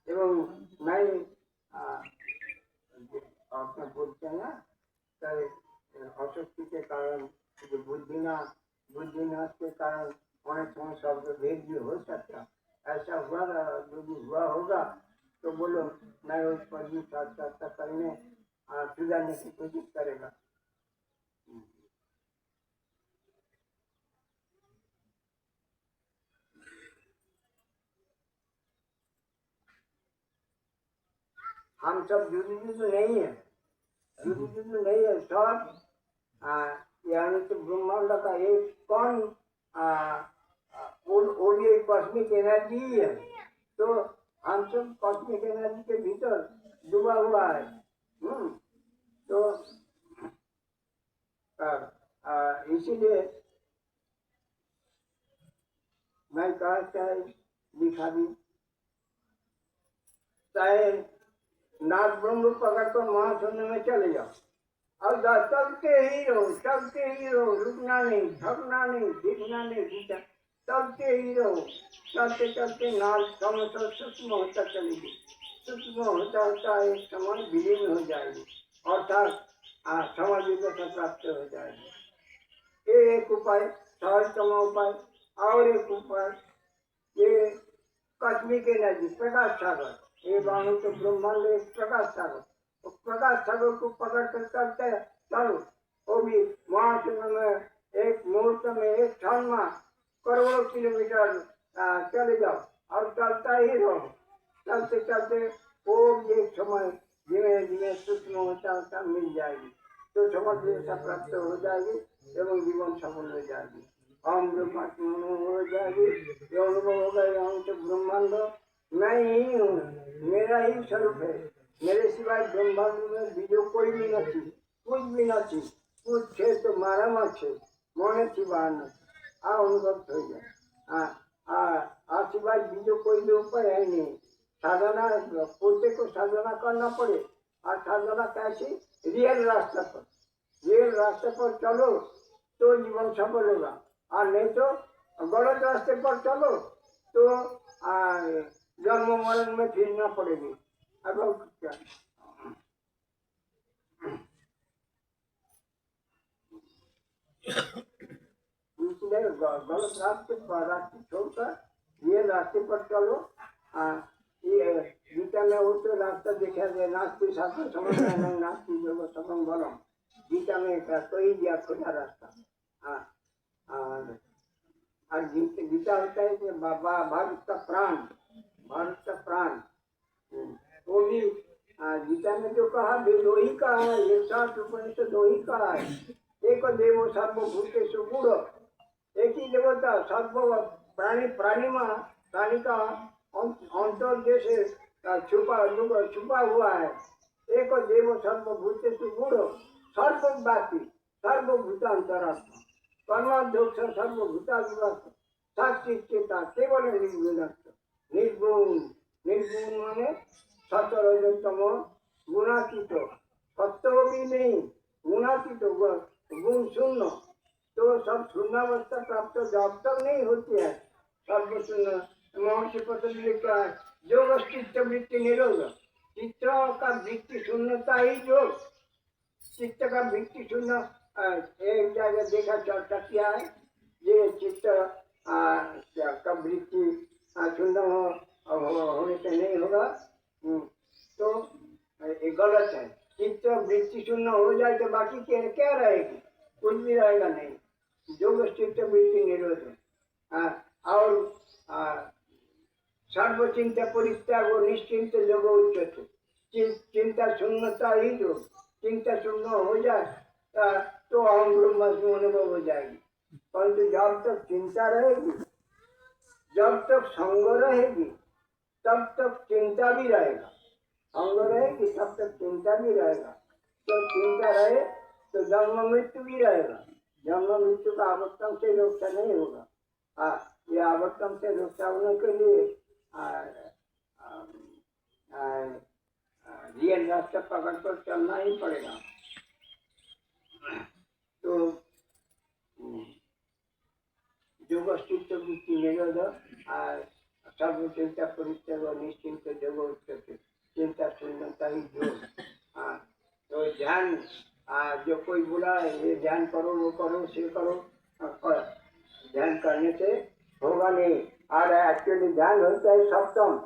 एवं मैं आपने बोलते हैं ना अशक्ति के कारण बुद्धिनाश के कारण अनेक समय शब्द भेद भी हो सकता। ऐसा हुआ यदि हुआ होगा तो बोलो मैं उस पर भी साक्षात्कार करने सुधारने की कोशिश करेगा। हम सब जुड़ नहीं है, जुड़ नहीं है सब यानी तो ब्रह्मांड का एक कौन कॉस्मिक एनर्जी है। तो हम सब कॉस्मिक एनर्जी के भीतर डूबा हुआ है। तो इसीलिए मैं कहा चाहे लिखा भी चाहे नाथ ब्रह्म पकड़ कर महाशून्य में चले जाओ और चलते ही रहो, रुकना नहीं, थकना नहीं, दिखना नहीं, दिखा चलते ही रहो। चलते चलते नाल सूक्ष्म होता चलेगी, सूक्ष्म होता होता एक समय विलीन हो जाएगी अर्थात समाधि को प्राप्त हो जाएगी। ये एक उपाय सहजतम उपाय। और एक उपाय ये कॉस्मिक एनर्जी प्रकाश सागर, ये बाणु तो ब्रह्मांड एक प्रकाश सागर, तो प्रकाश सागर को पकड़ कर चलते चलो, वो भी महाशून्य में एक मुहूर्त में एक क्षण में करोड़ों किलोमीटर चले जाओ और चलता ही रहो। चलते चलते वो एक समय धीमे धीमे सूक्ष्म होता मिल जाएगी, तो समझ प्राप्त हो जाएगी एवं जीवन सफल हो जाएगी। हम ब्रह्मात्मा हो जाएगी, ये अनुभव होगा यहाँ तो ब्रह्मांड मैं ही हूँ, मेरा ही स्वरूप है, मेरे सिवाय ब्रह्मांड में बीजो कोई भी नहीं, कुछ भी नहीं, कुछ छे तो मारा मत छे, मोने थी बाहर नहीं आ अनुभव हो जाए। सिवाय बीजो कोई भी उपाय है नहीं। साधना पोते को साधना करना पड़े और साधना कैसी रियल रास्ते पर चलो तो जीवन सफल होगा, और नहीं तो गलत रास्ते पर चलो तो जन्म मरण में फिरना पड़ेगी। अब क्या इसलिए गलत रास्ते छोड़कर ये रास्ते पर चलो। ये गीता में वो तो रास्ता देखा गया, नास्ति शास्त्र समझना नहीं, नास्ति जो सबम बलम, गीता में तो ही दिया खुदा रास्ता। और गीता होता है कि भारत का प्राण वो भी गीता में जो कहा दो ही कहा है, 160 उपनिषद दो ही कहा है। एक देवो सर्वभूतेषु गूढ़, एक ही देवता सर्व प्राणी का अंतर जैसे छुपा हुआ है। एक देव सर्वभूतेषु गूढ़ सर्वव्यापी सर्वभूतांतरात्मा कर्माध्यक्ष सर्वभूतादिवास साक्षी चेता केवल निर्गुण माने सतरजतम गुणातीत, सत्य भी नहीं, गुणातीत गुण शून्य। तो सब शून्यावस्था प्राप्त जब तक नहीं होती है सर्व शून्य। महर्षि पतंजलि लिखा है योग चित्त वृत्ति निरोध, चित्त का वृत्ति शून्यता ही योग, चित्त का वृत्ति शून्य। एक जगह देखा चर्चा किया है ये चित्त का वृत्ति शून्य होने से नहीं होगा, तो ये गलत है। चित्त वृत्ति शून्य हो जाए तो बाकी क्या रहेगी, कुछ भी रहेगा नहीं। योग चित्त वृत्ति निरोध है। और सर्वचिंता परित्याग निश्चिंत योग उच्चते, चिंता शून्यता ही जो चिंता शून्य हो जाए तो हम ब्रह्मास्मि अनुभव हो जाएगी। परंतु जब तक चिंता रहेगी, जब तक संग रहेगी, तब तक चिंता भी रहेगा। संग रहेगी तब तक चिंता भी रहेगा। तो चिंता रहे तो जन्म मृत्यु भी रहेगा। जन्म मृत्यु का आवर्तन से रोकता नहीं होगा। ये आवर्तन से रोकता होने के लिए रियल रास्ता पकड़ कर चलना ही पड़ेगा। तो योग चित्त वृत्ति निरोध सर्व चिंता परित्यज निश्चिंत जगो उच्चते, चिंता शून्यता ही योग। तो ध्यान, जो कोई बोला ये ध्यान करो, वो करो, से करो, ध्यान करने से होगा नहीं। और एक्चुअली ध्यान होता है सप्तम,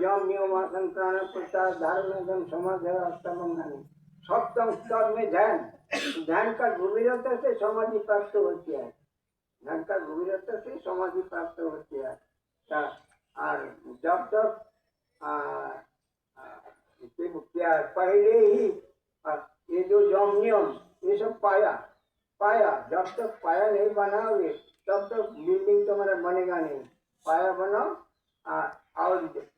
यम नियम आसन प्राणायाम प्रत्याहार धारणा समाधि अष्टम ज्ञानी। सप्तम स्तर में ध्यान का गंभीरता से समाधि प्राप्त होती है, ध्यान का गंभीरता से समाधि प्राप्त होती है। और जब तक क्या पहले ही ये जो यम नियम ये सब पाया जब तक पाया नहीं बनाओगे तब तक बिल्डिंग तुम्हारा बनेगा नहीं। पाया बनाओ और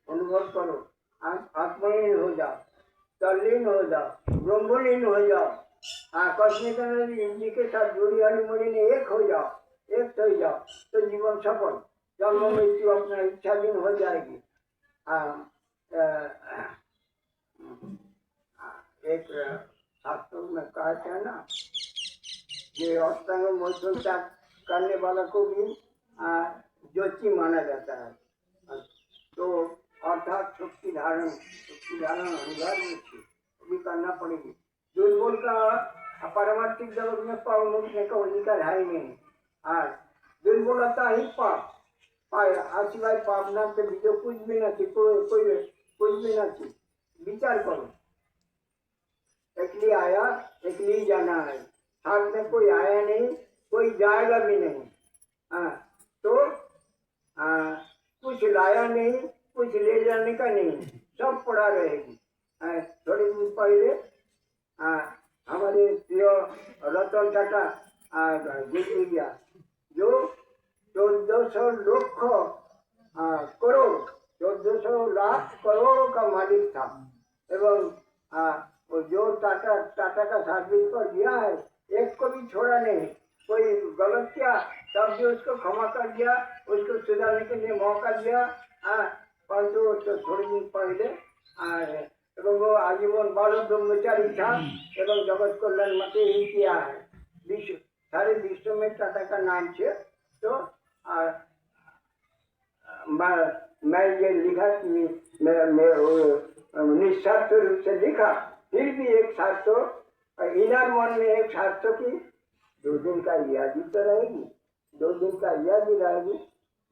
अनुभव करो, आत्मलीन हो जाओ, तल्लीन हो जाओ, ब्रह्मलीन हो जाओ, कस्मिक जी के साथ जुड़ी हरिमणि ने एक हो जाओ, एक हो जाओ तो जीवन सफल। जन्म मृत्यु अपना इच्छाधीन हो जाएगी। एक शास्त्र में कहते हैं ना, ये अष्टांग मोचन त्याग करने वाला को भी ज्योति माना जाता है। तो अर्थात शक्ति धारण अनिवार्य भी करना पड़ेगी। दुर्बल का पारमार्थिक जगत में पाव मुक्ति का अधिकार है ही नहीं। दुर्बलता ही पाप सिवाय पाप नाम के बीजो कुछ भी नहीं, कुछ भी नहीं। विचार करो, एकली आया एकली जाना है, साथ में कोई आया नहीं, कोई जाएगा भी नहीं। तो कुछ लाया नहीं, कुछ ले जाने का नहीं, सब पड़ा रहेगी। थोड़ी दिन पहले हमारे प्रिय रतन टाटा गुजर गया, जो 1400 लाख करोड़ का मालिक था। एवं जो टाटा का सर्विस पर दिया है, एक को भी छोड़ा नहीं। कोई गलत किया तब भी उसको क्षमा कर दिया, उसको सुधारने के लिए मौका दिया। परंतु तो थोड़े दिन पहले एवं वो आजीवन बाल ब्रह्मचारी था एवं जगत को ललमते ही किया है। सारे विश्व में टाटा का नाम है। तो मैं ये लिखा कि निस्वार्थ रूप से लिखा, फिर भी एक शास्त्र इनर मन में एक शास्त्र की 2 दिन का याद तो रहेगी, 2 दिन का याद ही रहेगी।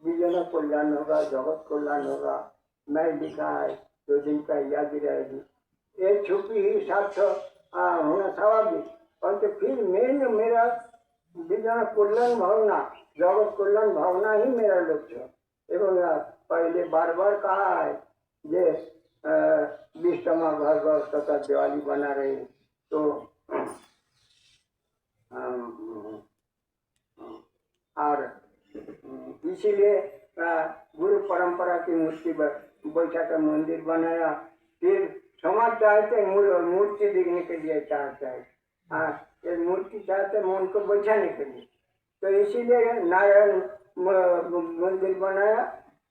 विजन कल्याण होगा, जगत कल्याण होगा। मैं लिखा है 2 दिन का याद ही रहेगी। एक छुपी ही शास्त्र होना स्वाभाविक, परंतु फिर मेरा विजन कल्याण भावना, जगत कल्याण भावना ही मेरा लक्ष्य है। एवं पहले बार बार कहा है जे विश्वमा घर घर तथा दिवाली बना रहे। तो और इसीलिए गुरु परंपरा की मूर्ति बैठा कर मंदिर बनाया। फिर समाज चाहते मूर्ति दिखने के लिए चाहता है, मूर्ति चाहते मन को बैठाने के लिए। तो इसीलिए नारायण मंदिर बनाया।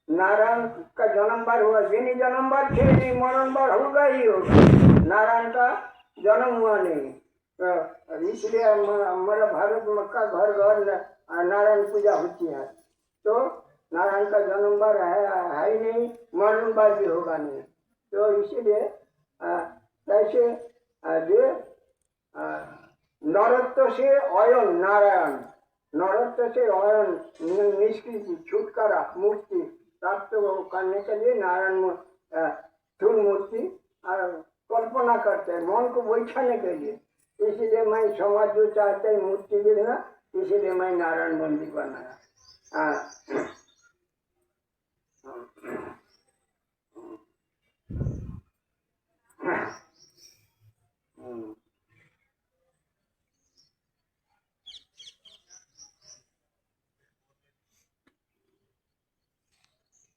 नारायण का जन्म बार हुआ, जिन्हीं जन्म बार थे नहीं, मरण बार होगा ही होगा। नारायण का जन्म हुआ नहीं, इसलिए हमारा भारत में का घर घर नारायण पूजा होती है। तो नारायण का जन्म बार है ही नहीं, मरण बार भी होगा नहीं। तो इसीलिए कैसे नरत्व से अयन नारायण, नरत्व से अयन निष्कृति छुटकारा मुक्ति प्राप्त करने के लिए नारायण स्थूल मूर्ति कल्पना करते हैं मन को बैठाने के लिए। इसीलिए मैं समाज जो चाहते हैं मूर्ति देखना, इसीलिए मैं नारायण मंदिर बनाया।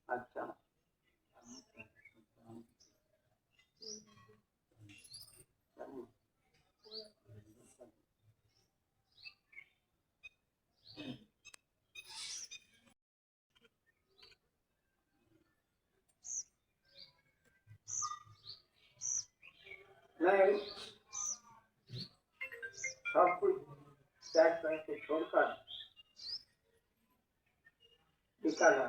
अच्छा, नहीं सब कुछ त्याग करके छोड़कर निकाला।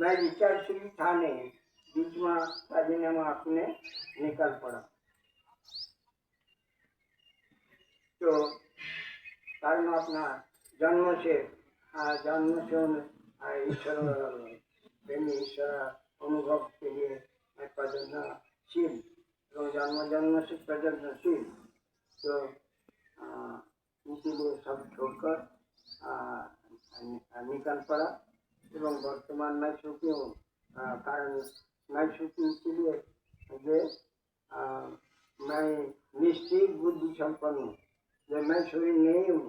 मैं विचारशील था नहीं, बीच में राजीनामा आपने निकाल पड़ा। तो कारण अपना जन्म से ईश्वर प्रेमी ईश्वर अनुभव के लिए मैं प्रजनशील, तो जन्म से प्रजनशील, तो इसीलिए सब छोड़कर निकल पड़ा। एवं वर्तमान मैं सुखी हूँ, कारण मैं सुखी इसलिए जे मैं निश्चित बुद्धि संपन्न हूँ, जब मैं शरीर नहीं हूँ,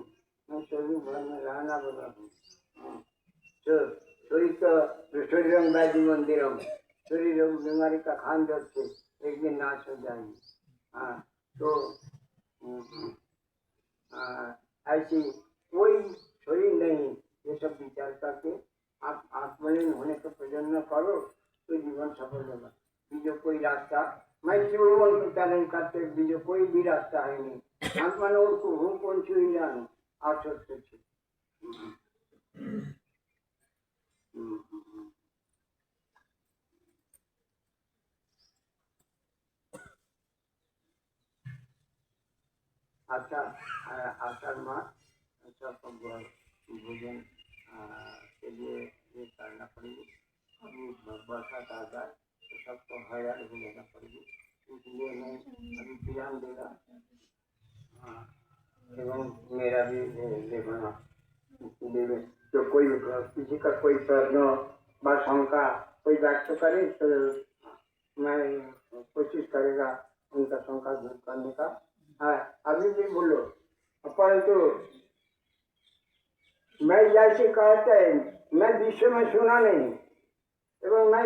मैं शरीर भर में रहना वाला हूँ। शरीर का शरीर व्याधि मंदिरम, शरीर बीमारी का खानदान से एक दिन नाश हो जाएगी। तो ऐसी कोई शरीर नहीं, ये सब विचार करके आप आत्मलीन होने का प्रयत्न करो तो जीवन सफल होगा। बीजो कोई रास्ता मैं जीवन पिता नहीं करते, बीजो कोई भी रास्ता है नहीं। आत्मा ने और को हूँ कौन सी जानो आप सोचते थे। आषाढ़ मास भोजन के लिए ये करना पड़ेगी। अभी बरसात आ जाए तो सबको हैरान हो लेना पड़ेगी, इसलिए मैं अभी विराम देगा। एवं मेरा भी लेना, इसलिए जो कोई किसी का कोई प्रश्न व शंका कोई व्यक्त करे तो मैं कोशिश करेगा उनका शंका दूर करने का। अभी भी बोलो, परंतु मैं जैसे कहते हैं मैं विश्व में सुना नहीं, एवं मैं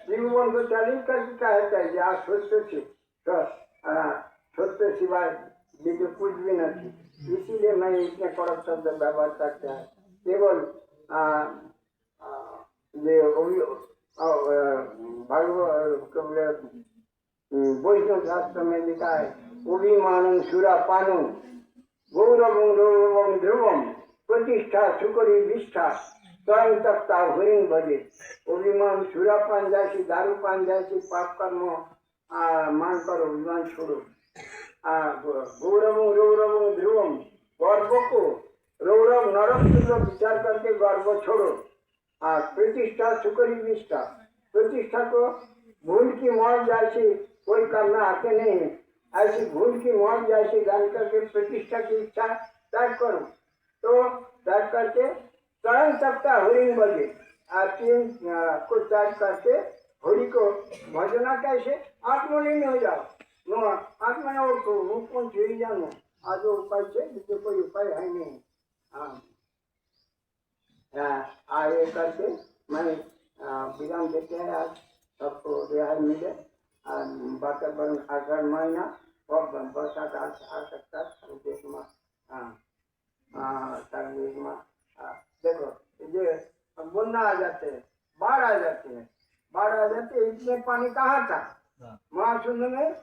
जीवन को चालीस करके कहता है आज सत्य सिवाय जो कुछ भी नहीं, इसीलिए मैं इतने कड़क शब्द व्यवहार करता है। केवल वैष्णव शास्त्र में लिखा है अभिमानं सुरापानं गौरवं गौरवं ध्रुवं प्रतिष्ठा सुकरी विष्ठा स्वयं तप्ता हरिण भजे। अभिमान सुरापान जैसी दारूपान जैसी पाप कर्म मान कर अभिमान छोड़ो। गौरवं गौरवं ध्रुवं, गर्व को गौरव नरक विचार करके गर्व छोड़ो। प्रतिष्ठा सुकरी विष्ठा, प्रतिष्ठा को भूल की मौत जैसी कोई करना आते नहीं है, ऐसी भूल की मौत जैसी जान करके प्रतिष्ठा की इच्छा त्याग करो। तो त्याग करके स्वयं सबका हरिण बजे, तीन को त्याग करके हरि को भजना कैसे आत्मलीन हो जाओ। आत्मा ने और कौन छुई जानो, आज उपाय से कोई उपाय है नहीं। आगे करके मैं विराम देते हैं। आज सबको रिहाई मिले। वातावरण आषाढ़ महीना और बरसात आ सकता है देश में। देश में देखो ये बन्ना आ जाते हैं, बाढ़ आ जाती है, बाढ़ आ जाती है। इतने पानी कहाँ था महाशून्य में,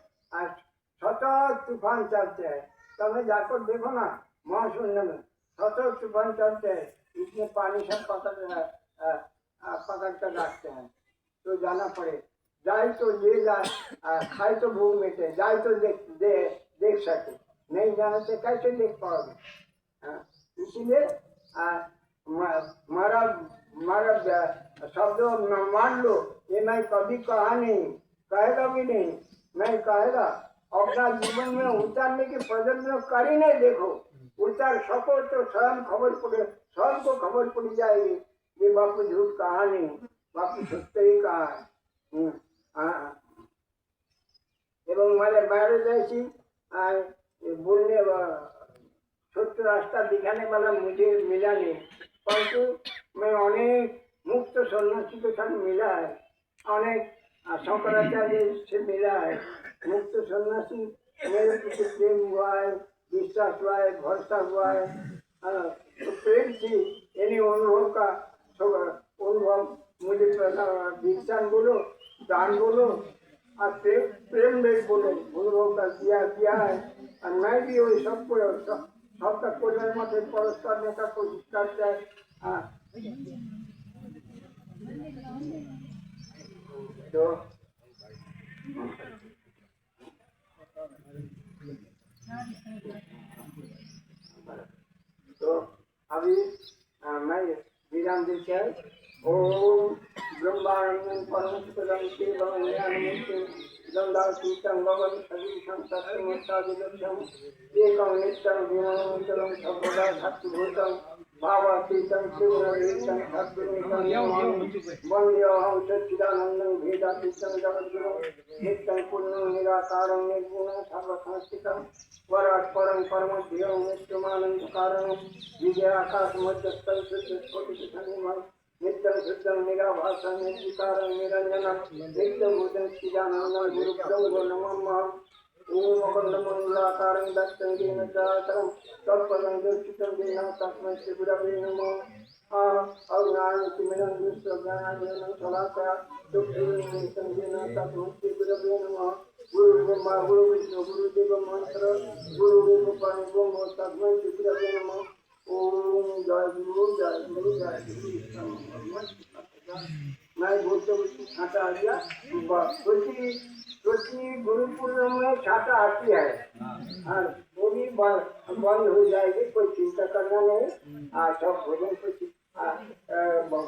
सतत तूफान चलते हैं। तब जाकर देखो ना महाशून्य में सतत तूफान चलते हैं, इतने पानी सब पकड़ कर रखते हैं। तो जाना पड़े, जाए तो ले जाए, खाए तो भूख मिटे, जाए तो देख सके, नहीं जाने से कैसे देख पाओगे। इसीलिए मारा शब्द मान लो, ये मैं कभी कहा नहीं, कहेगा भी नहीं। मैं कहेगा अपना जीवन में उतारने की प्रयत्न कर ही नहीं, देखो उतार सको तो स्वयं खबर पड़े, स्वयं को खबर पड़ जाएगी ये बापू झूठ कहा नहीं, बापू सत्य ही कहा है। एवं मेरे बाहर जैसी बोलने छोटे रास्ता दिखाने वाला मुझे मिला नहीं, परंतु मैं अनेक मुक्त सन्यासी के साथ मिला है, अनेक शंकराचार्य से मिला है। मुक्त सन्यासी मेरे प्रति प्रेम हुआ है, विश्वास हुआ है, भरोसा हुआ है। तो प्रेम थी यानी अनुभव का अनुभव मुझे विज्ञान बोलो, दान बोलो, और प्रेम में बोलो, अनुभव का किया है। और मैं भी वही सबको सबका कोई मत परस करने का कोशिश करता है। तो अभी मैं विराम देते हैं। ओम ब्रह्मांडं परमसुखदं शिवं ज्ञानमूर्तिं दण्डातीतं भवं सदीशं तत्त्वमूर्तादिलक्ष्यम् एकं नित्यं विमलं सर्वदा सत्त्वभूतं भावातीतं शिवरहितं सद्गुरुं नमामि। वन्द्योऽहं सच्चिदानन्दं भेदातीतं जगद्गुरुं नित्यं पूर्णं निराकारं निर्गुणं सर्वसंस्थितं वरात्परं परमध्यं नित्यमानन्दकारणं विजयाकाशमध्यस्थं शुद्धस्फटिकशनिमं नित्यं शुद्धं निराभासं निर्विकारं निरञ्जनं नित्यभूतं चिदानन्दं गुरुप्रभो नमः। ओम अखण्डमण्डलाकारं दत्तं येन चराचरं तत्पदं दर्शितं येन तस्मै श्रीगुरवे नमः। अज्ञानतिमिरं दुष्टज्ञानाञ्जनं शलाकया चक्षुरुन्मिलितं येन तस्मै श्रीगुरवे नमः। गुरुर्ब्रह्मा गुरुर्विष्णु गुरुर्देवो महेश्वरः गुरुर्देवो परमब्रह्म तस्मै श्रीगुरवे नमः। ओम जय गुरु जय गुरु जय गुरु। मैं बोलते बोलते छाता आ गया। क्योंकि गुरुकुल में छाता आती है, हाँ वो भी बंद हो जाएगी, कोई चिंता करना नहीं। सब भोजन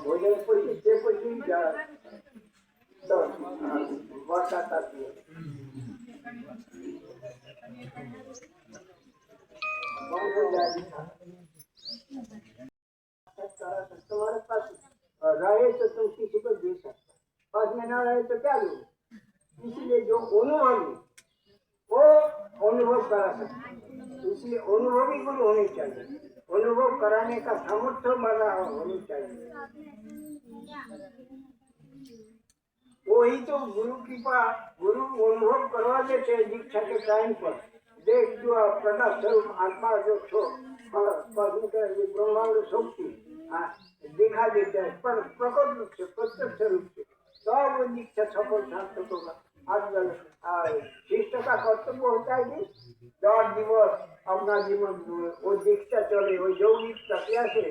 भोजन तो बरसात आती है। बंद हो जाएगी। तुम्हारे पास रहे तो तुम किसी को दे सकते, पास में ना रहे तो क्या लो। इसलिए जो अनुभवी वो अनुभव करा सकते, इसलिए अनुभवी गुरु होने चाहिए। अनुभव कराने का सामर्थ्य बना होनी चाहिए। वही तो गुरु कृपा, गुरु अनुभव करवा देते दीक्षा के टाइम पर। देख जो प्रकाश स्वरूप आत्मा जो ब्रह्मांड शक्ति दिखा देते हैं, पर प्रकट रूप से प्रत्यक्ष रूप से सब वो दीक्षा सफल सार्थक होगा। आजकल शिष्ट का कर्तव्य होता है कि 10 दिवस अपना जीवन वो दीक्षा चले, वो यौगिक प्रक्रिया से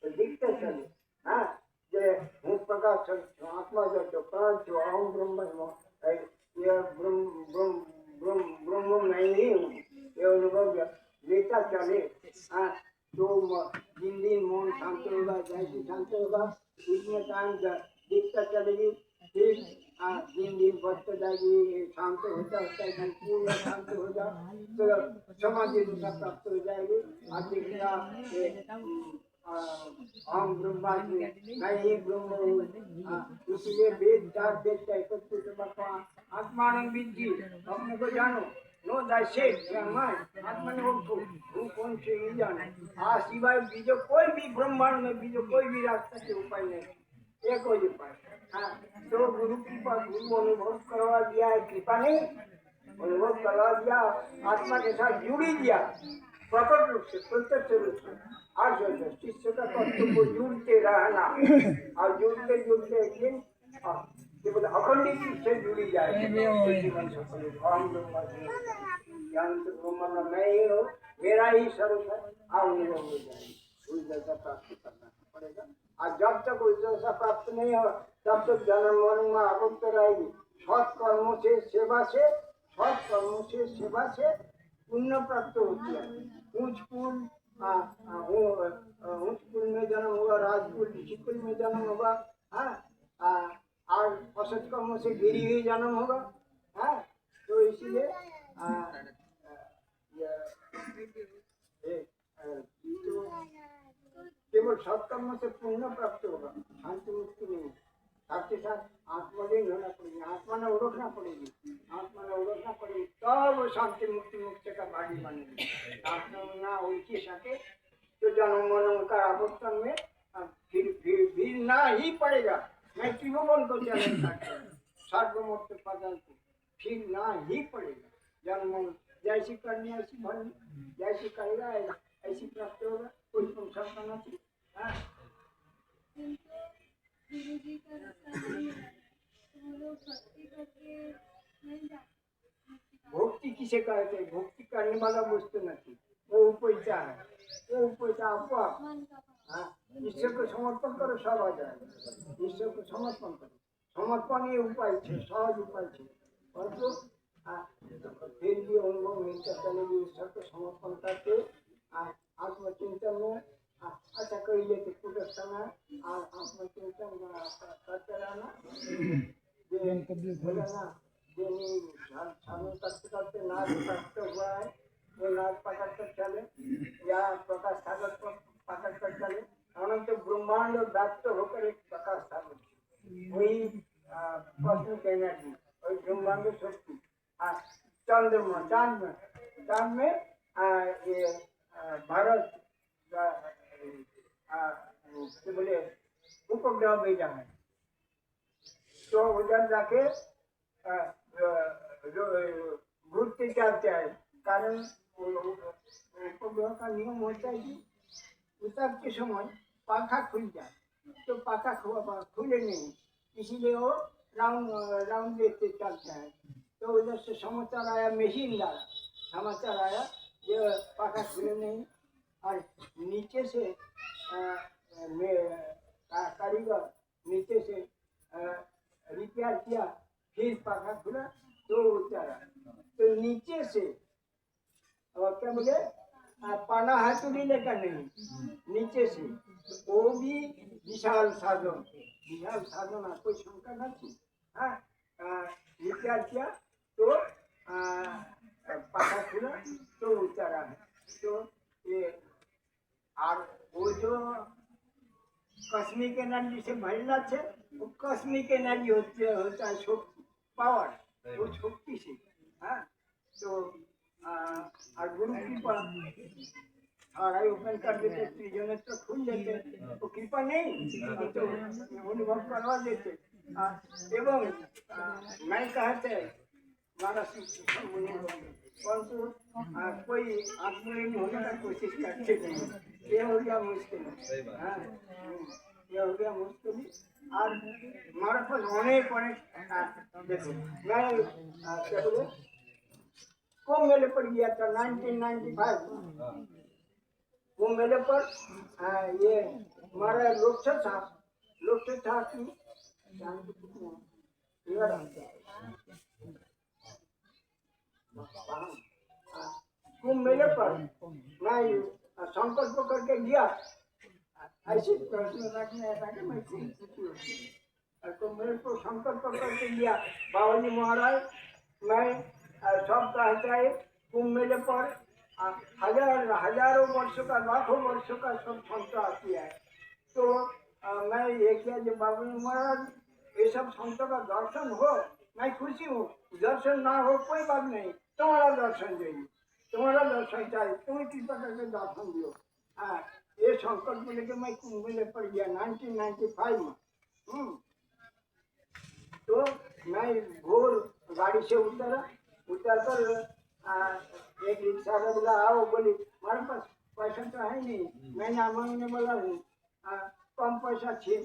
दीक्षा चले। हाँ जे हूँ प्रकाश आत्मा जो प्राण जो अहम ब्रह्म ये ब्रह्म नहीं हूँ, ये अनुभव लेता चले। हाँ तो दिन मन शांत होगा, जैसे शांत होगा उसमें टाइम दीक्षा चलेगी। फिर दिन बढ़ते जाएगी, शांत होता होता पूर्ण शांत हो जा तो समाधि रूपा प्राप्त हो जाएगी। आप देखिएगा हम ब्रह्मास्मि मैं ही ब्रह्म हूँ। इसलिए वेद चार वेद का एकत्रित आत्मानं विद्धि, अपने को जानो। नो दाइसेट आत्मा ने वो कौन से ही जानो। सिवाय बीजो कोई भी ब्रह्मांड में बीजो कोई भी रास्ता के उपाय नहीं, एक हो उपाय। हाँ तो गुरु कृपा, गुरु अनुभव करवा दिया है, कृपा नहीं अनुभव करवा दिया, आत्मा के साथ जुड़ी दिया प्रकट रूप से प्रत्यक्ष रूप से। आज शिष्य का कर्तव्य जुड़ते रहना और जुड़ते जुड़ते एक दिन केवल अखंडित रूप से जुड़ी जाए जीवन सफल। ज्ञान से ब्रह्म मैं ही हूँ, मेरा ही स्वरूप है, अनुभव हो जाएगी। उस जैसा प्राप्त करना पड़ेगा। और जब तक उस जैसा प्राप्त नहीं हो तब तक जन्म मरण में आबद्ध रहेगी। सৎ कर्मों से सेवा से पुण्य प्राप्त होती है। ऊंच कुल में जन्म होगा, राजकुल ऋषि कुल में जन्म होगा। और असत कर्मों से गिरी हुई जन्म होगा। तो इसीलिए केवल सत्कर्म से पुण्य प्राप्त होगा, शांति मुक्ति नहीं। साथ ही साथ आत्मलीन होना पड़ेगी, आत्मा ने ओळखना पड़ेगी, तब शांति मुक्ति मोक्ष का भागी बनेगी। आत्मा ना उनकी सके तो जन्म मरण का आवर्तन में फिर ना ही पड़ेगा। मैं त्रिभुवन को चैलेंज करता हूँ, सर्वमोक्ष पदल को फिर ना ही पड़ेगा। जन्म जैसी करनी ऐसी भरनी, जैसी करेगा ऐसी प्राप्त होगा। कोई संसार करना चाहिए। गुरुजी का रास्ता नहीं है तो हम लोग भक्ति करके नहीं जाते। भक्ति किसे कहते हैं? भक्ति करने वाला वस्तु नहीं, वो उपैसा है, वो उपैसा आपको ईश्वर को समर्पण करो, सब आ जाएगा। ईश्वर को समर्पण करो, समर्पण ही उपाय है, सहज उपाय है। परंतु फिर भी अनुभव मिलता चलेगी ईश्वर को समर्पण करके आत्मचिंतन में अच्छा कर लेते पूरे समय और आत्मचिंतन करते रहना। बोले ना साधन करते करते नाच पकड़ते हुआ है, वो नाच पकड़ कर चले या प्रकाश सागर पकड़ कर चले। अनंत ब्रह्मांड व्याप्त होकर एक प्रकाश सागर, वही कॉस्मिक एनर्जी, वही ब्रह्मांड शक्ति। चंद्रमा, चांद में ये भारत बोले उपग्रह भेजा है, तो उधर जाके घूरते चलते हैं। कारण उपग्रह का नियम होता है कि उतरते समय पंखा खुल जाए, तो पंखा खुले नहीं, इसीलिए वो राउंड देखते चलते हैं। तो उधर से समाचार आया, मशीन द्वारा समाचार आया जो पंखा खुले नहीं, और नीचे से कारीगर नीचे से रिपेयर किया, फिर पंखा खुला तो उतारा। तो नीचे से और क्या बोले पाना हाथुड़ी लेकर नहीं, नीचे से वो भी विशाल साधन, विशाल साधन कोई शंका नहीं। रिपेयर किया तो पंखा खुला तो उतारा है। तो ये और वो जो कॉस्मिक एनर्जी से भरना थे, वो कॉस्मिक एनर्जी होता है शक्ति, पावर, वो शक्ति से। तो और गुरु कृपा सारा ओपन कर देते, त्रिजों तो खुल देते, तो कृपा नहीं तो अनुभव करवा देते। एवं मैं कहते हमारा परंतु कोई आत्मलीन होने का कोशिश करते नहीं, ये हो गया मुश्किल। ये हो गया मुश्किल। और हमारे पास अनेक देखो, मैं क्या बोले कुंभ मेले पर गया था 1995 में। कुंभ मेले पर ये हमारा लोकसभा था कि कुंभ मेले पर मैं संकल्प करके गया, ऐसे प्रश्न रखने था कि मैं कुंभ मेले को संकल्प करके गया। बाबा जी महाराज मैं सब कहता है कुंभ मेले पर हजारों वर्षों का, लाखों वर्षों का सब संस्था आती है। तो मैं ये किया जो बाबा जी महाराज ये सब संतों का दर्शन हो, मैं खुशी हूँ। दर्शन ना हो कोई बात नहीं, तुम्हारा दर्शन चाहिए, तुम्हारा दर्शन चाहिए, तुम्हें कृपा करके दर्शन दियो। ये संकल्प लेके मैं कुंभ मेले पर गया 1995 में। तो मैं भोर गाड़ी से उतर कर एक रिक्शा का बोला आओ, बोली हमारे पास पैसा तो है नहीं, मैंने मांगने वाला हूँ, कम पैसा छे,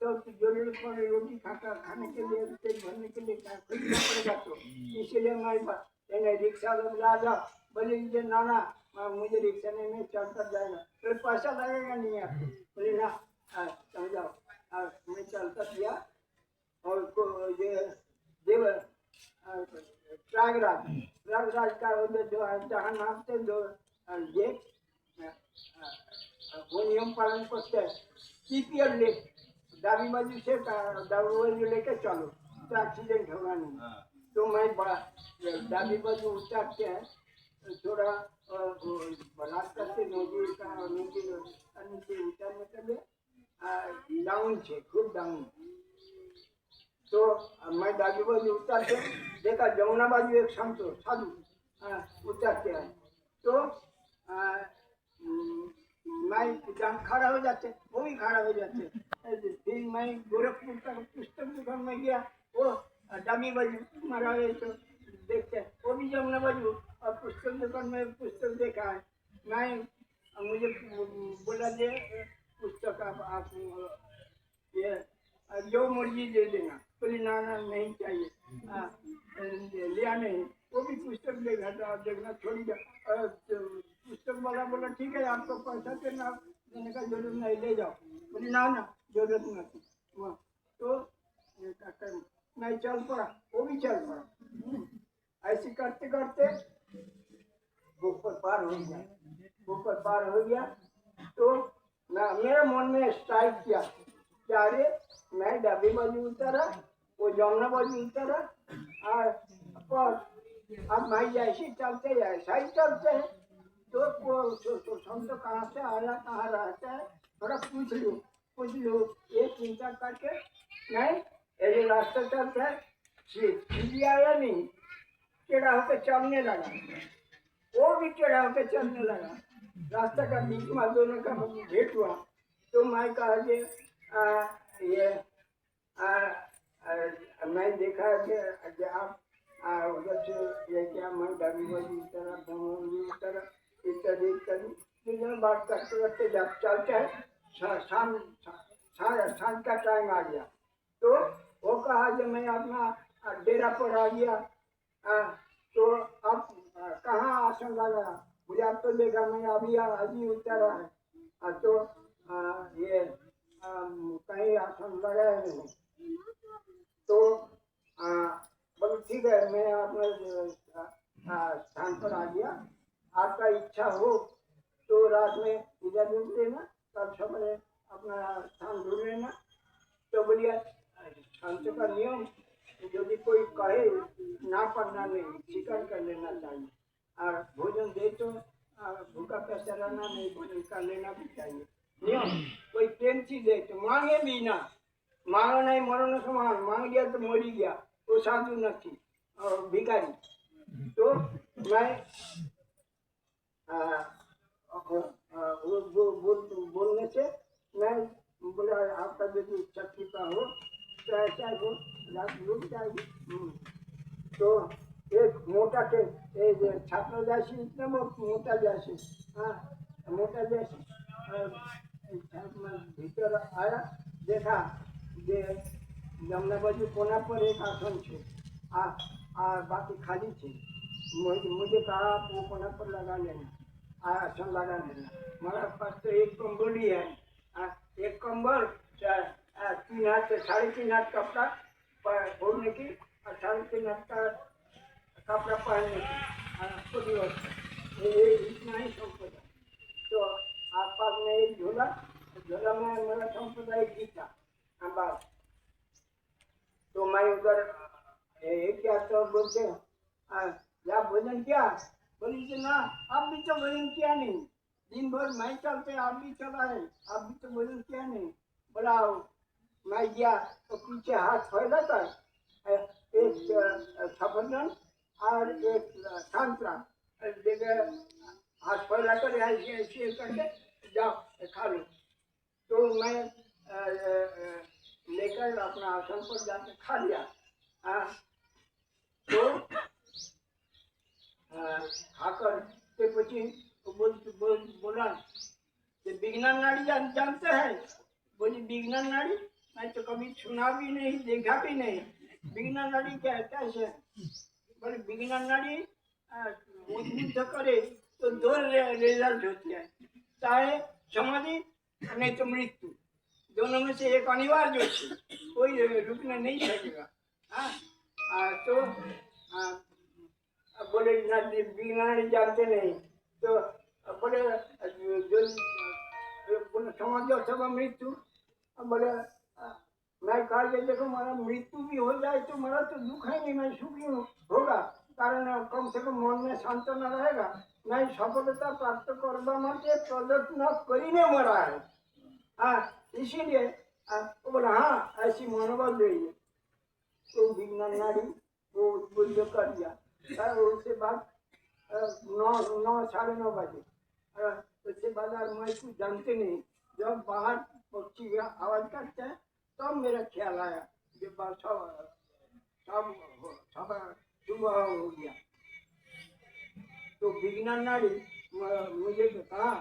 तो जरूरत पड़े रोटी खाने के लिए, पेट भरने के लिए खरीदना पड़ेगा। तो इसीलिए मैंने रिक्शा का बोला जा, बोले मुझे नाना मुझे रिक्शा नहीं चल कर जाएगा, तो पैसा लगेगा नहीं आपको, बोले ना चल जाओ। मैं चलता किया और ये देव प्रयागराज का जो जहाँ नामते जो ये वो नियम पालन करते हैं, पीपीएल लेक दाबी बाजू से दाबी बाजू लेके चलो तो एक्सीडेंट होगा नहीं। तो मैं दाबी बाजू उतारते हैं, थोड़ा रास्ता से नदी का नीचे उतारने के लिए डाउन है, खूब डाउन। तो मैं दादी बाजू उतरते देखा जमुना बाजू एक संत साधु उतरते हैं, तो मैं जहाँ खड़ा हो जाते वो भी खड़ा हो जाते। फिर मैं गोरखपुर का पुस्तक दुकान में गया, वो दादी बाजू महाराज तो देखते वो भी जमुना बाजू, और पुस्तक दुकान में पुस्तक देखा है। मैं मुझे बोला दे पुस्तक आप ये जो मर्जी दे देना, बोली ना नहीं चाहिए, लिया नहीं। वो भी पुस्तक देखना छोड़ दिया। पुस्तक वाला बोला ठीक है आपको पैसा देना मैंने कहा जरूरत नहीं, ले जाओ। बोली ना ना जरूरत नहीं। वहाँ तो मैं चल पड़ा, वो भी चल पड़ा। ऐसे करते करते ऊपर पार हो गया। ऊपर पार हो गया तो मेरे मन में स्ट्राइक किया कि अरे मैं डब्बी बाजू उतरा, वो जमुना बाजू उतरा, और अब मैं जैसे चलते ऐसा ही चलते हैं। तो संत कहाँ से आया, कहाँ रहता है, थोड़ा पूछ लो। ये चिंता करके नहीं ये रास्ता चलता है, सीधी आया नहीं, टेढ़ा होकर चलने लगा। वो भी टेढ़ा होकर चलने लगा। रास्ता का बीच में दोनों का भेंट हुआ। तो मैं कहा कि ये मैं देखा कि आप उधर से ये क्या, मैं डबी बजी तरह इत्यादि इत्यादि बात करते करते जब चलते हैं, शाम का टाइम आ गया। तो वो कहा कि मैं अपना डेरा पर आ गया। तो अब कहाँ आसन लगा, मुझे अब तो देखा मैं अभी आज ही उतरा है। तो ये कहीं आसन लगा नहीं। तो बोले ठीक है, मैं अपने स्थान पर आ गया। आपका इच्छा हो तो रात में इधर रुक लेना, कल सवेरे अपना स्थान ढूंढ लेना। तो बोलिए शांति का नियम, यदि कोई कहे ना पढ़ना नहीं, स्वीकार कर लेना चाहिए। और भोजन दे तो भूखा पैसा रहना नहीं, भोजन कर लेना भी चाहिए नियम। कोई प्रेम चीज दे तो मांगे भी ना, मांगो नहीं मरो समान, मांग लिया तो मरी गया, वो साधु नहीं और भिखारी। तो मैं बोलने से मैं बोला आपका यदि इच्छा का हो तो ऐसा हो, रात रुक जाएगी। तो एक मोटा के छात्र जैसी, इतना मोटा जैसी, मोटा जैसी भीतर आया, देखा जे जमुना बाजू कोना पर एक आसन थे, बाकी खाली थे। मुझे कहा आप वो कोना पर लगा लेना, आसन लगा लेना। हमारे पास तो एक कंबल ही है, एक कंबल 3 हाथ से 3.5 हाथ कपड़ा ओढ़ने की और 3.5 हाथ का कपड़ा पहनने की पूरी व्यवस्था, ये इतना ही संपदा। तो आसपास में एक झोला में मेरा संप्रदाय गीता बस। तो मैं उधर क्या तो बोलते या भोजन किया, बोली कि ना आप भी तो भोजन किया नहीं, दिन भर मैं चलते आप भी चला है, आप भी तो भोजन किया नहीं। बोला मैं गया तो पीछे हाथ फैला था, एक सफरजन और एक संतरा जगह हाथ फैला कर ऐसे करके जाओ खा लो। तो मैं लेकर अपना आसन पर जाकर खा लिया। तो खाकर के पची बोला कि बिगना नाड़ी जानते हैं? बोली बिगना नाड़ी मैं तो कभी सुना भी नहीं, देखा भी नहीं। बिगना नाड़ी क्या है, कैसे? बोले बिगना नाड़ी उद्बुद्ध करे तो 2 रिजल्ट होती है, चाहे समाधि नहीं तो मृत्यु, दोनों में से एक अनिवार्य है, कोई रुकना नहीं सकेगा। तो बोले बिगना जानते नहीं, तो बोले जो समझ जाओ सब मृत्यु। बोले मैं कहा देखो मेरा मृत्यु भी हो जाए तो मेरा तो दुख है नहीं, मैं सुखी होगा, कारण कम से कम मन में सांत्वना रहेगा। मैं सफलता प्राप्त करवा माटे प्रयत्न करीने मरा है, इसीलिए वो बोला हाँ ऐसी मनोबल रही। तो बिगना नाड़ी वो उद्बुद्ध कर दिया। उसके बाद 9 साढ़े 9 बजे, उसके बाद मैं कुछ जानते नहीं, जब बाहर पक्षी आवाज करते हैं तब मेरा ख्याल आया कि सब सुबह हो गया। तो बिगना नाड़ी मुझे कहा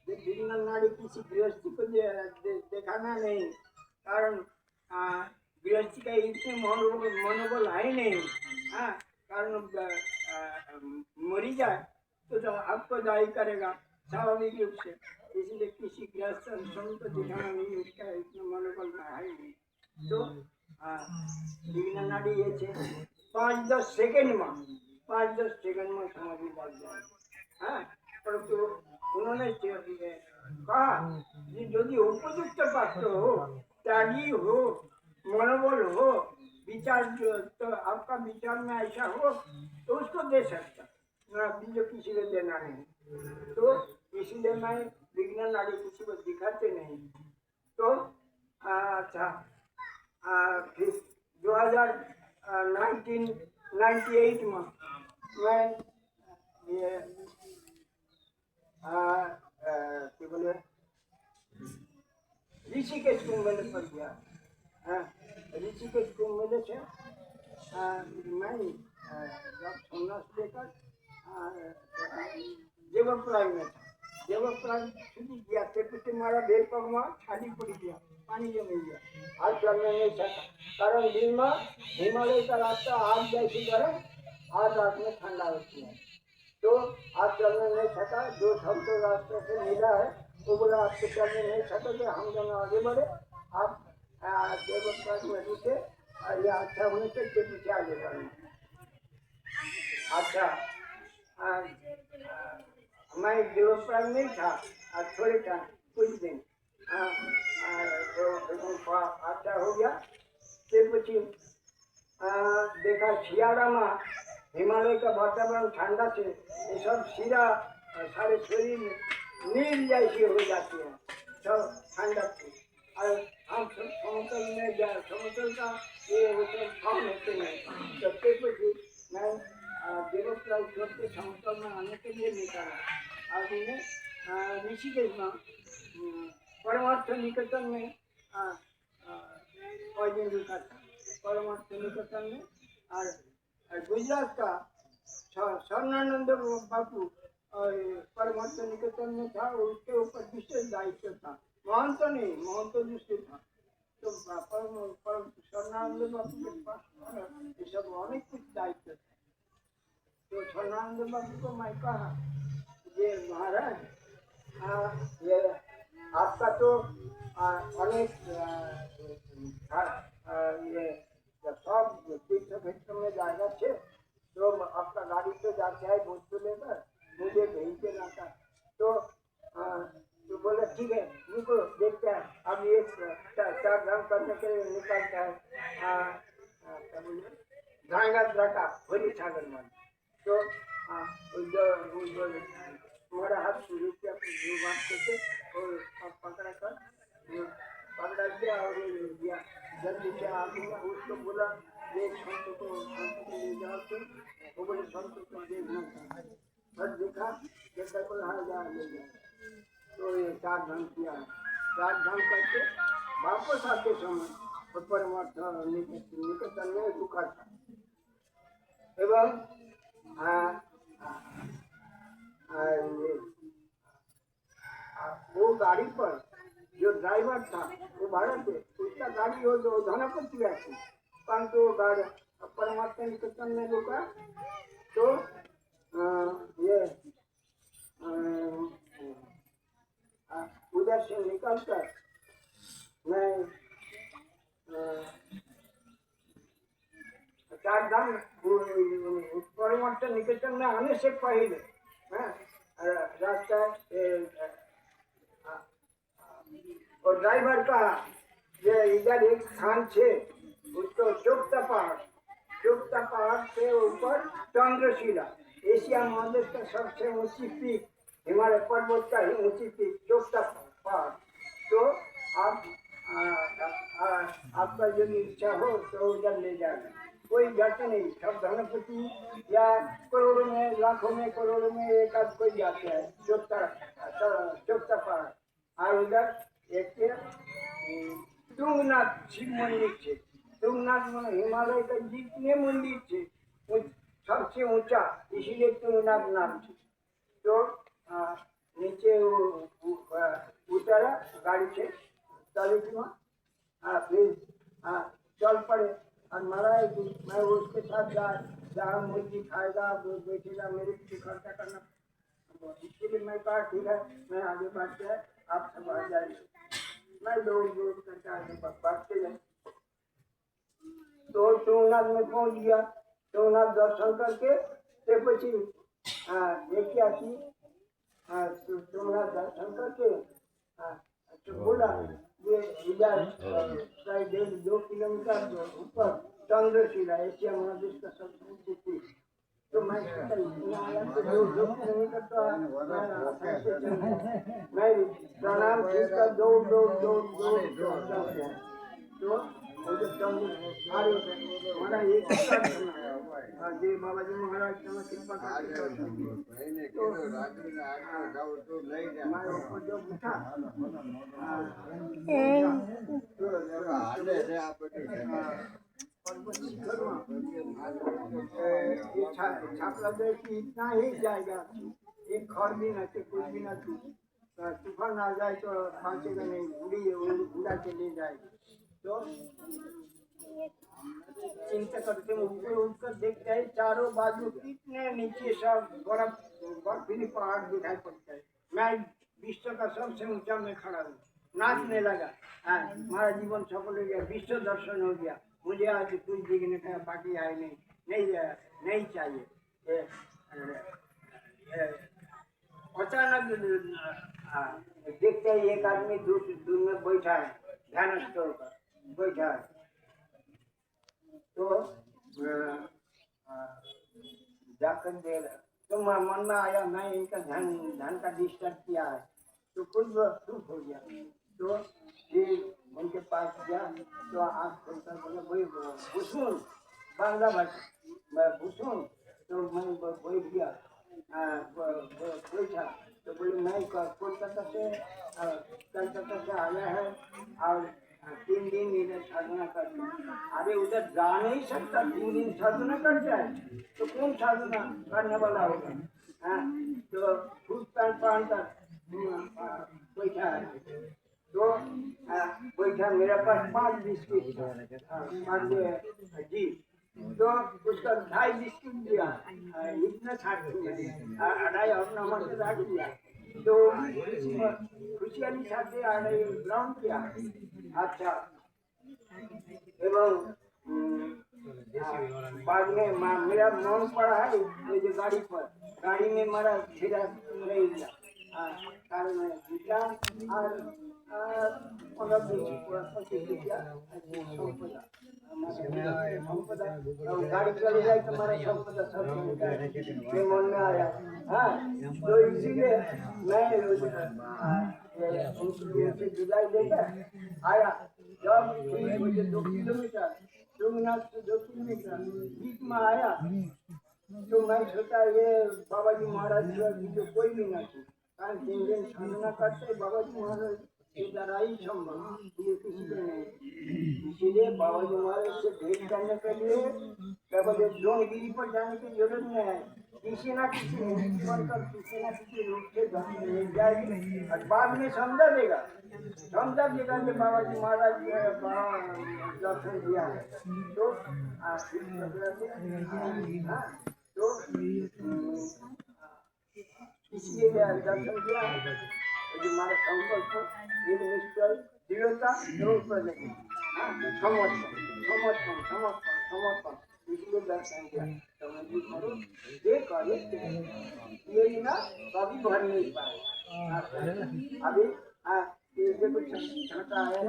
बिगना नाड़ी किसी गृहस्थी को दिखाना नहीं, कारण गृहस्थी का इतने मनोबल है नहीं। कारण मरी जाए तो आपको दायी करेगा स्वाभाविक रूप से। इसलिए किसी गृहस्थ आश्रम को दिखाना नहीं, उसका इतना मनोबल में है ही नहीं। तो विघ्न नाड़ी ये छे 5-10 सेकंड में 5-10 सेकंड में समझ में लग जाए। हाँ, परंतु उन्होंने कहा कि यदि उपयुक्त पात्र हो, त्यागी हो, मनोबल हो, विचार तो आपका विचार में ऐसा हो तो उसको दे सकता, जो किसी को देना नहीं। तो इसीलिए मैं विघ्न नाड़ी किसी को दिखाते नहीं। तो अच्छा, फिर 1998 में मैं ये क्या बोले ऋषिकेश कुंभ मेले पर गया। ऋषिकेश कुंभ मेले से मैं जब सोमनाथ लेकर देवप्राग में था, देवप्राग छुट्टी गया थे, तो मारा बेल पग में खाली पड़ गया, पानी जम गया, हाथ चलने नहीं सका। कारण दिन में हिमालय का रास्ता आज जैसी गर्म, आज रात में ठंडा होती है, तो आज चलने नहीं सका। जो हमको रास्ते से मिला है वो बोला आपसे चलने नहीं सकोगे, हम दोनों आगे बढ़े, आप देवप्राग में रुके, या अच्छा होने से पीछे आगे बढ़े। अच्छा, मैं देवप्राग नहीं था, थोड़े टाइम कुछ दिन, तो अच्छा हो गया। फिर પછી देखा शियाड़ा में हिमालय का वातावरण ठंडा से ये सब सिरा सारे शरीर नील जैसी हो जाती है, सब ठंडक से। और हम सब समतल में जा, समतल का ये वो सब काम होते हैं। तो फिर मैं देवप्राग छोड़ के समतल में आने के लिए निकाला। और मैंने ऋषिकेश में परमार्थ निकेतन में और दिन रुका था, परमार्थ निकेतन में। और गुजरात का शरणानंद बापू परमार्थ निकेतन में था, उसके ऊपर विशेष दायित्व था। महंत नहीं, महंत दूसरे था। तो शरणानंद बापू के पास ये सब अनेक कुछ दायित्व था। तो शरणानंद बापू को मैं कहा, ये महाराज, ये आपका तो अनेक ये सब तीर्थ क्षेत्र में जाएगा छे, तो आपका गाड़ी तो जाते है भोज को लेकर, मुझे भेज देना था। तो बोले ठीक है, रुको देखते हैं। अब ये 4 धाम करने के लिए निकलता है ढांगा द्राका होली सागर में। तो हमारा हाथ शुरू किया, थे और पकड़ा कर पकड़ा दिया और दिया जल्दी से आगे उसको बोला देख संत को ले जाओ। तो वो बोले संत को देखना था, बस देखा जैसा बोला हाँ जा ले जाए। तो ये 4 धाम किया, 4 धाम करके वापस आते समय परमार्थ निकेतन में रुका था। एवं वो गाड़ी पर जो ड्राइवर था वो भारत है, उसका गाड़ी हो जो धनपति थी, परंतु वो गाड़ी परमात्मा निकेतन में रुका। तो ये उधर से निकल कर मैं 4 धाम परमात्मा निकेतन में आने से पहले रास्ता और ड्राइवर का ये इधर एक स्थान छे, उसको चुप्ता पहाड़ से ऊपर चंद्रशिला, एशिया महादेश का सबसे ऊंची पीक, हिमालय पर्वत का ही ऊंची पीक चुप्ता पहाड़। तो आप आपका यदि इच्छा हो तो उधर ले जाना, कोई जाते नहीं, सब धनपति या करोड़ों में, लाखों में, करोड़ों में एक आध कोई जाते हैं चुप्ता पहाड़। और उधर एक तुंगनाथ शिव मंदिर है, तुंगनाथ हिमालय का जितने मंदिर थे सबसे ऊंचा, इसीलिए तुंगनाथ नाम है। तो नीचे उतरा गाड़ी से चालीस में, फिर चल पड़े। और महाराज मैं उसके साथ जहाँ मुर्गी खाएगा वो बैठेगा, मेरे कुछ खर्चा करना इसलिए मैं कहा ठीक है, मैं आगे बढ़ जाए, आप सब आ जाइए। मैं दौड़ दौड़ करके आगे बढ़ते गए। तो सोमनाथ में पहुंच गया। सोमनाथ दर्शन करके ते पी देखिए आती सोमनाथ दर्शन करके तो बोला ये इधर प्राय 1.5-2 किलोमीटर ऊपर चंद्रशिला एशिया महादेश का सबसे ऊंची चीज। तो मैं आया तो 2 किलोमीटर तो मैं प्रणाम कर दौड़ दौड़ दौड़ दौड़ चल गया। तो महाराज एक जी बाबाजी महाराज તમે कृपा छापला दे कि इतना ही जाएगा, एक घर भी ना कुछ भी ना तूफान आ जाए तो फांसेगा नहीं, उड़ा के ले जाएगी। तो चिंता करते ऊपर उठकर देखते हैं चारों बाजू कितने नीचे सब बर्फीली पहाड़ दिखाई पड़ता है। मैं विश्व का सबसे ऊंचा में खड़ा हूँ, नाचने लगा। हमारा जीवन सफल हो गया, विश्व दर्शन हो गया। मुझे आज कुछ दिखने का बाकी आए नहीं चाहिए। अचानक देखते हैं एक आदमी दूर में बैठा है, ध्यानस्थ होकर बैठा है। तो जाकर दे तो मन में आया मैं इनका ध्यान का डिस्टर्ब किया है, तो कुछ दुख हो गया। तो फिर उनके पास गया तो आँख खोलकर बोले भाई भूषण बांग्ला भाषा भूषण। तो मैं बैठ गया बैठा। तो बोले मैं कोलकाता से आया है और 3 दिन इधर साधना करते। अरे उधर जा नहीं सकता, 3 दिन साधना कर जाए तो कौन साधना करने वाला होगा। तो फूल पैंट पहनकर बैठा है। तो बैठा, मेरे पास 5 बिस्किट जी। तो उसका 2.5 बिस्किट दिया, इतना छाट 2.5 अपना मन से रख दिया। तो खुशियाली साथे ग्राउंड किया। अच्छा, एवं बाद में मेरा मन पड़ा है ये जो गाड़ी में मेरा फिरा रह गया। कारण में जीता और 15-20 गाड़ी चली जाए तो हमारा संपदा सब मन में आया। तो इसीलिए मैं उनसे विदाई देकर आया। जब 2 किलोमीटर सोमनाथ से 2 किलोमीटर बीच में आया तो मैं सोचा ये बाबाजी महाराज जो कोई भी ना थी, कारण 3 दिन साधना करते बाबाजी महाराज इधर आई संभव ये किसी को नहीं। इसीलिए बाबाजी महाराज से भेंट करने के लिए केवल द्रोणगिरी पर जाने की जरूरत नहीं है। किसी ना किसी बनकर किसी ना किसी रूप से मिल जाएगी और बाद में समझा देगा कि बाबाजी महाराज दर्शन दिया है। तो इसलिए दर्शन दिया है। हमारा संकल्प एक निश्चय दृढ़ता जरूर करेंगे। समर्पण इसलिए दर्शन दिया। समझिए करो ये करे ये ना कभी भर नहीं पाए। अभी ये कुछ छाता है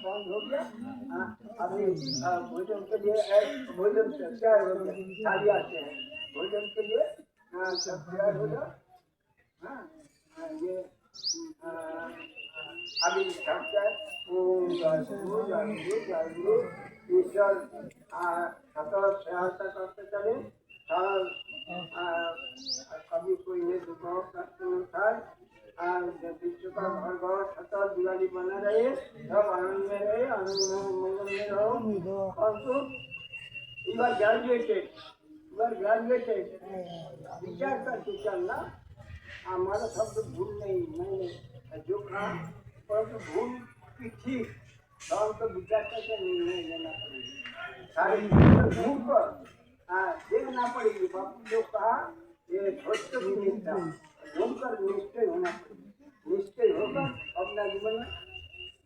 बंद हो गया। अभी भोजन के लिए भोजन तैयार हो गया, थाली आते हैं भोजन के लिए सब तैयार हो जाओ। ये अभी ईश्वर सतत सहायता करते चले। कभी कोई ये दुख कष्ट न उठाए। विश्व का घर सतत दिवाली बना रहे, सब आनंद में रहे, आनंद मंगल में रहो। परंतु यू आर ग्रेजुएटेड विचार करके चलना। हमारा शब्द भूल नहीं, मैंने जो कहा परंतु भूल की ठीक हम तो विचार करके निर्णय लेना पड़ेगा। सारे मुंह पर देखना पड़ेगी। बापू जो कहा ये सत्य की निष्ठा होकर निश्चय होना पड़ेगा। निश्चय होकर अपना जीवन में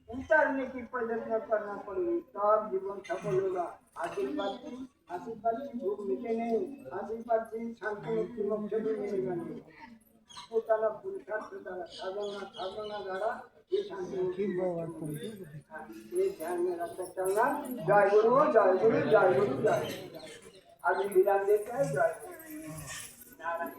उतारने की प्रयत्न करना पड़ेगी, तब जीवन सफल होगा। आशीर्वाद की भूख मिटे नहीं, आशीर्वाद की शांति मुक्ति मोक्ष भी मिलेगा नहीं। પોતાના પુરુષાર્થ દ્વારા સાધના દ્વારા ये शांति मुक्ति मोक्ष मिलेगा। ये ध्यान में रखकर चलना। जय गुरु जय गुरु जय गुरु जय गुरु। अभी विराम देते हैं। जय गुरु नारायण।